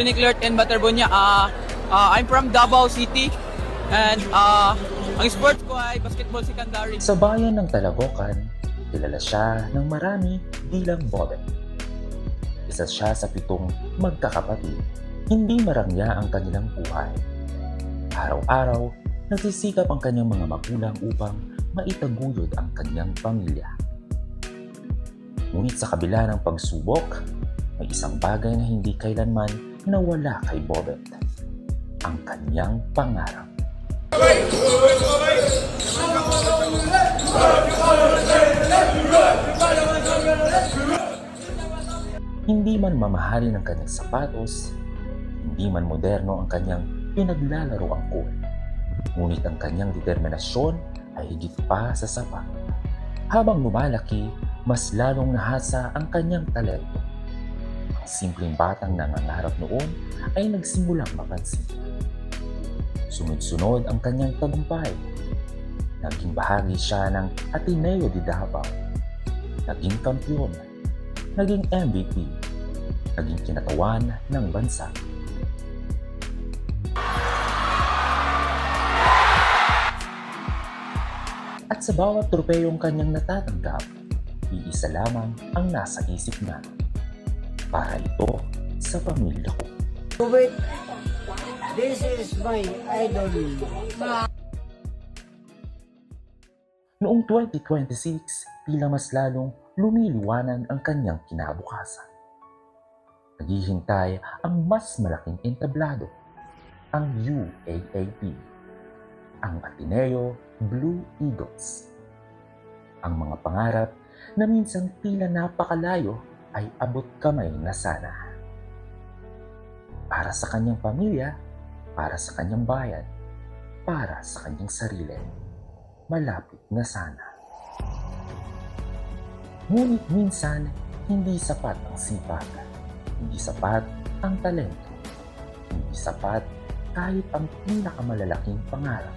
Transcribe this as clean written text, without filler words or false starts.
Niclert and Baterbonia. I'm from Davao City and ang sports ko ay basketball secondary. Sa bayan ng Talagocan, kilala siya ng marami bilang Bobet. Isa siya sa 7 magkakapatid. Hindi marangya ang kanilang buhay. Araw-araw, nagsisikap ang kanyang mga magulang upang maitaguyod ang kanyang pamilya. Ngunit sa kabila ng pagsubok, may isang bagay na hindi kailanman nawala kay Bobet. Ang kanyang pangarap. Hindi man mamahalin ang kanyang sapatos, hindi man moderno ang kanyang pinaglalaro ang cool. Ngunit ang kanyang determinasyon ay higit pa sa sapat. Habang lumalaki, mas lalong nahasa ang kanyang talento. Ang simpleng batang nangangarap noon ay nagsimulang mapansin. Sunod-sunod ang kanyang tagumpay. Naging bahagi siya ng Ateneo de Davao. Naging kampiyon. Naging MVP. Naging kinatawan ng bansa. At sa bawat tropeyong kanyang natatanggap, iisa lamang ang nasa isip niya. Para ito sa pamilya ko. Wait, this is my idol. Noong 2026, tila mas lalong lumiliwanag ang kanyang kinabukasan. Naghihintay ang mas malaking entablado, ang UAAP, ang Ateneo Blue Eagles. Ang mga pangarap na minsang tila napakalayo ay abot kamay na sana. Para sa kanyang pamilya, para sa kanyang bayan, para sa kanyang sarili, malapit na sana. Ngunit minsan, hindi sapat ang sipag, hindi sapat ang talento, hindi sapat kahit ang pinakamalalaking pangarap.